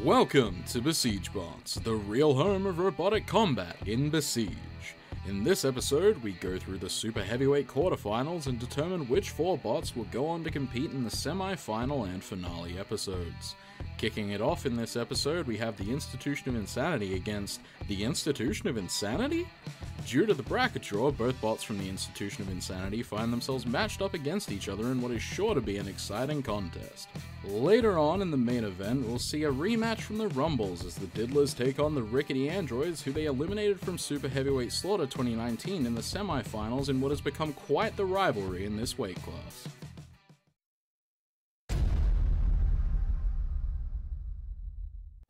Welcome to Besiege Bots, the real home of robotic combat in Besiege. In this episode, we go through the Superheavyweight quarterfinals and determine which 4 bots will go on to compete in the semi-final and finale episodes. Kicking it off in this episode, we have the Institution of Insanity against the Institution of Insanity? Due to the bracket draw, both bots from the Institution of Insanity find themselves matched up against each other in what is sure to be an exciting contest. Later on in the main event, we'll see a rematch from the Rumbles as the Diddlers take on the Rickety Androids, who they eliminated from Super Heavyweight Slaughter 2019 in the semi-finals in what has become quite the rivalry in this weight class.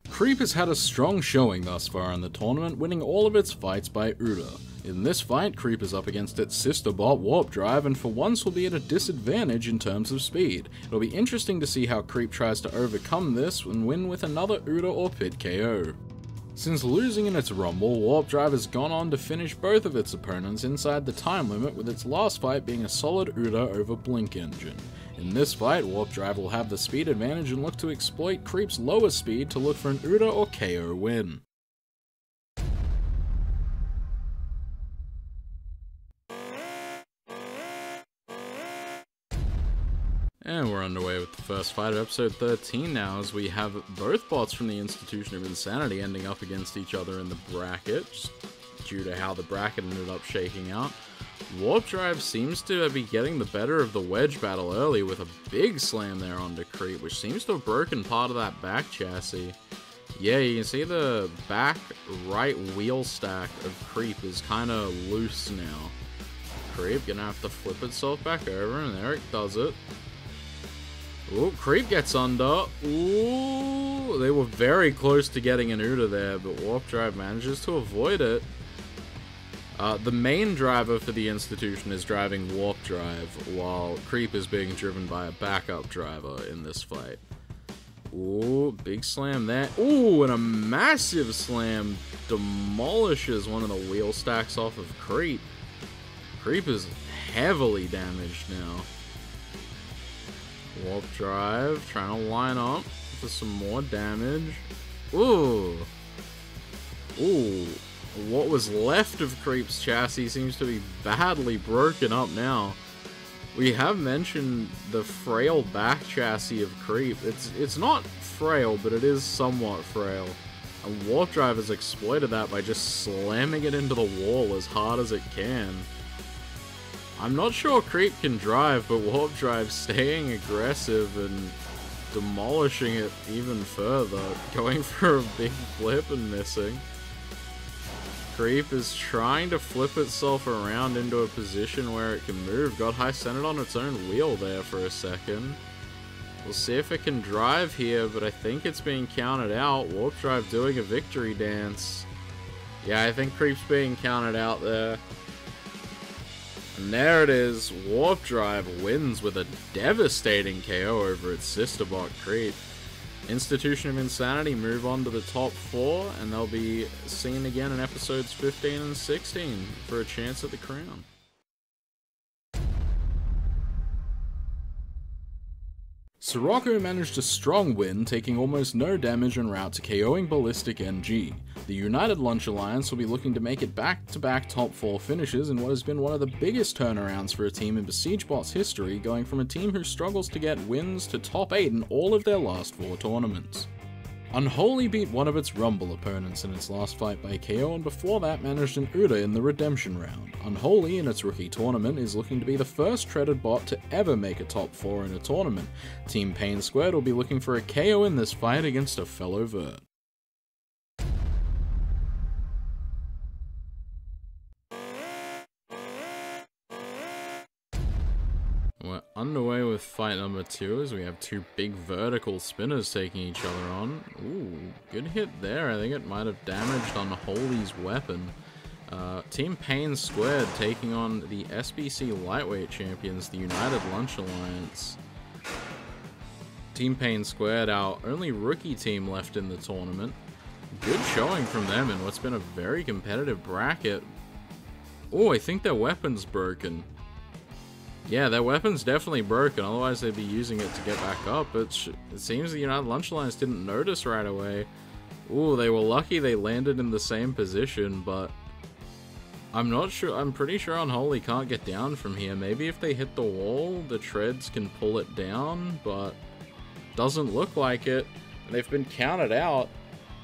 Creep has had a strong showing thus far in the tournament, winning all of its fights by Uda. In this fight, Creep is up against its sister bot Warp Drive, and for once will be at a disadvantage in terms of speed. It'll be interesting to see how Creep tries to overcome this and win with another Uda or Pit KO. Since losing in its Rumble, Warp Drive has gone on to finish both of its opponents inside the time limit, with its last fight being a solid Uda over Blink Engine. In this fight, Warp Drive will have the speed advantage and look to exploit Creep's lower speed to look for an Uda or KO win. And we're underway with the first fight of episode 13 now, as we have both bots from the Institution of Insanity ending up against each other in the bracket, just due to how the bracket ended up shaking out. Warp Drive seems to be getting the better of the wedge battle early with a big slam there onto Creep, which seems to have broken part of that back chassis. Yeah, you can see the back right wheel stack of Creep is kind of loose now. Creep gonna have to flip itself back over, and there it does it. Ooh, Creep gets under. Ooh, they were very close to getting an Uda there, but Warp Drive manages to avoid it. The main driver for the Institution is driving Warp Drive, while Creep is being driven by a backup driver in this fight. Ooh, big slam there. Ooh, and a massive slam demolishes one of the wheel stacks off of Creep. Creep is heavily damaged now. Warp Drive trying to line up for some more damage. Ooh. Ooh. What was left of Creep's chassis seems to be badly broken up now. We have mentioned the frail back chassis of Creep. It's not frail, but it is somewhat frail. And Warp Drive has exploited that by just slamming it into the wall as hard as it can. I'm not sure Creep can drive, but Warp Drive staying aggressive and demolishing it even further, going for a big flip and missing. Creep is trying to flip itself around into a position where it can move. Got high centered on its own wheel there for a second. We'll see if it can drive here, but I think it's being counted out. Warp Drive doing a victory dance. Yeah, I think Creep's being counted out there. And there it is. Warp Drive wins with a devastating KO over its sister bot Creep. Institution of Insanity move on to the top 4, and they'll be seen again in episodes 15 and 16 for a chance at the crown. Scirocco managed a strong win, taking almost no damage en route to KOing Ballistic NG. The United Lunch Alliance will be looking to make it back-to-back top 4 finishes in what has been one of the biggest turnarounds for a team in Besiege Bots history, going from a team who struggles to get wins to top 8 in all of their last 4 tournaments. Unholy beat one of its Rumble opponents in its last fight by KO, and before that managed an Uda in the redemption round. Unholy, in its rookie tournament, is looking to be the first treaded bot to ever make a top 4 in a tournament. Team Pain Squared will be looking for a KO in this fight against a fellow vert. We're underway with fight number 2 as we have 2 big vertical spinners taking each other on. Ooh, good hit there. I think it might have damaged Unholy's weapon. Team Pain Squared taking on the SBC Lightweight Champions, the United Lunch Alliance. Team Pain Squared, our only rookie team left in the tournament. Good showing from them in what's been a very competitive bracket. Oh, I think their weapon's broken. Yeah, their weapon's definitely broken, otherwise they'd be using it to get back up, but it seems the United Lunch Alliance didn't notice right away. Ooh, they were lucky they landed in the same position, but I'm not sure. I'm pretty sure Unholy can't get down from here. Maybe if they hit the wall, the treads can pull it down, but doesn't look like it. They've been counted out.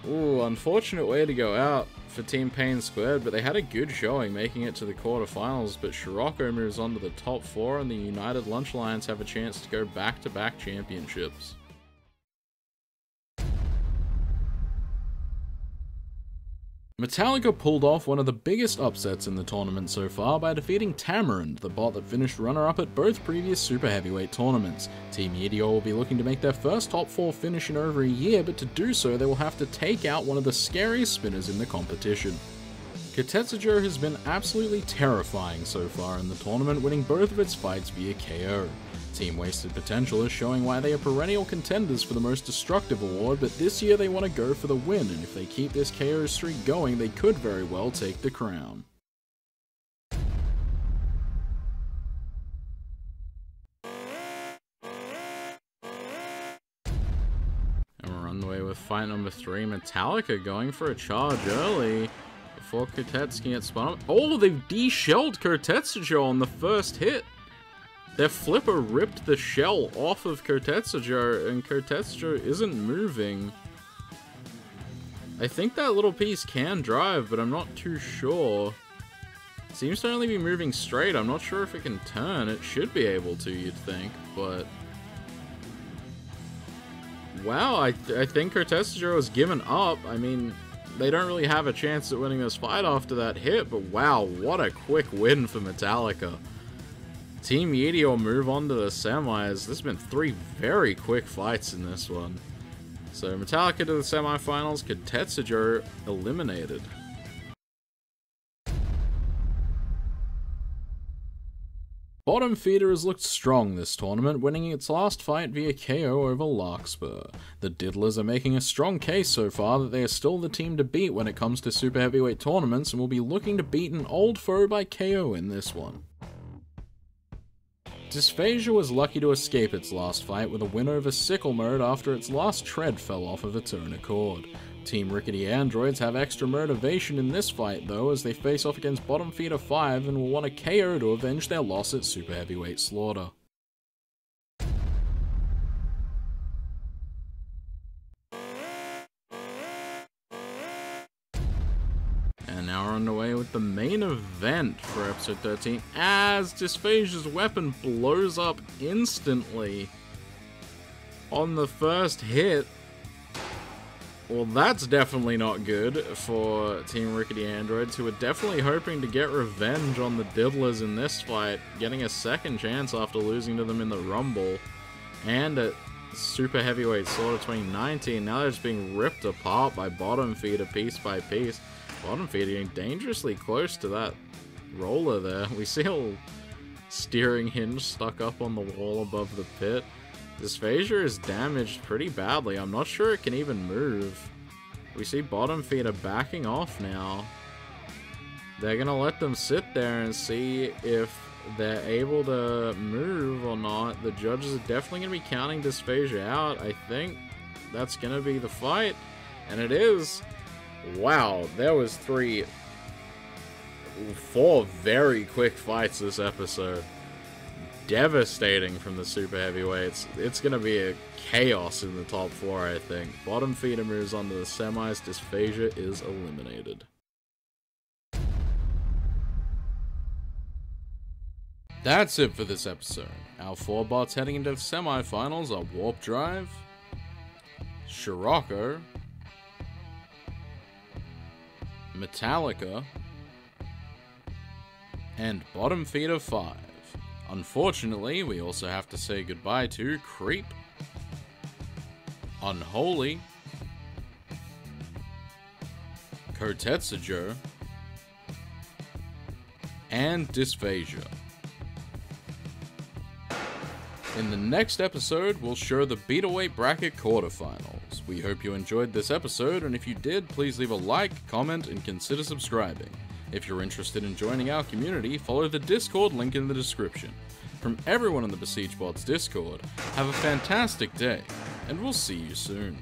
Ooh, unfortunate way to go out for Team Pain Squared, but they had a good showing making it to the quarterfinals, but Scirocco moves on to the top 4 and the United Lunch Alliance have a chance to go back-to-back championships. Metallica pulled off one of the biggest upsets in the tournament so far by defeating Tamarind, the bot that finished runner-up at both previous Super Heavyweight tournaments. Team Meteor will be looking to make their first top 4 finish in over a year, but to do so they will have to take out one of the scariest spinners in the competition. Koutetsujou has been absolutely terrifying so far in the tournament, winning both of its fights via KO. Team Wasted Potential is showing why they are perennial contenders for the most destructive award, but this year they want to go for the win, and if they keep this KO streak going, they could very well take the crown. And we're on the way with fight number 3, Metallica going for a charge early before Koutets can get spun up. Oh, they've de-shelled Koutetsujou on the first hit! Their flipper ripped the shell off of Koutetsujou, and Koutetsujou isn't moving. I think that little piece can drive, but I'm not too sure. It seems to only be moving straight. I'm not sure if it can turn. It should be able to, you'd think, but... Wow, I think Koutetsujou has given up. I mean, they don't really have a chance at winning this fight after that hit, but wow, what a quick win for Metallica. Team Yeti will move on to the semis. There's been 3 very quick fights in this one. So Metallica to the semifinals, Koutetsujou eliminated. Bottom Feeder has looked strong this tournament, winning its last fight via KO over Larkspur. The Diddlers are making a strong case so far that they are still the team to beat when it comes to Super Heavyweight tournaments and will be looking to beat an old foe by KO in this one. Dysphagia was lucky to escape its last fight with a win over Sickle Mode after its last tread fell off of its own accord. Team Rickety Androids have extra motivation in this fight though, as they face off against Bottom Feeder 5 and will want a KO to avenge their loss at Super Heavyweight Slaughter. And now we're underway with the main event for episode 13, as Dysphagia's weapon blows up instantly on the first hit. Well, that's definitely not good for Team Rickety Androids, who are definitely hoping to get revenge on the Diddlers in this fight, getting a second chance after losing to them in the Rumble and at Super Heavyweight Slaughter 2019. Now they're just being ripped apart by Bottom Feeder piece by piece. Bottom Feeder getting dangerously close to that roller there. We see a little steering hinge stuck up on the wall above the pit. Dysphagia is damaged pretty badly. I'm not sure it can even move. We see Bottom Feeder backing off now. They're gonna let them sit there and see if they're able to move or not. The judges are definitely gonna be counting Dysphagia out. I think that's gonna be the fight. And it is. Wow, there was 4 very quick fights this episode. Devastating from the Super Heavyweights. It's going to be a chaos in the top 4, I think. Bottom Feeder moves on to the semis. Dysphagia is eliminated. That's it for this episode. Our 4 bots heading into the semifinals are Warp Drive, Scirocco, Metallica, and Bottom Feeder 5. Unfortunately, we also have to say goodbye to Creep, Unholy, Koutetsujou, and Dysphagia. In the next episode, we'll show the Beaterweight Bracket quarterfinals. We hope you enjoyed this episode, and if you did, please leave a like, comment, and consider subscribing. If you're interested in joining our community, follow the Discord link in the description. from everyone in the Besiege Bots Discord, have a fantastic day, and we'll see you soon.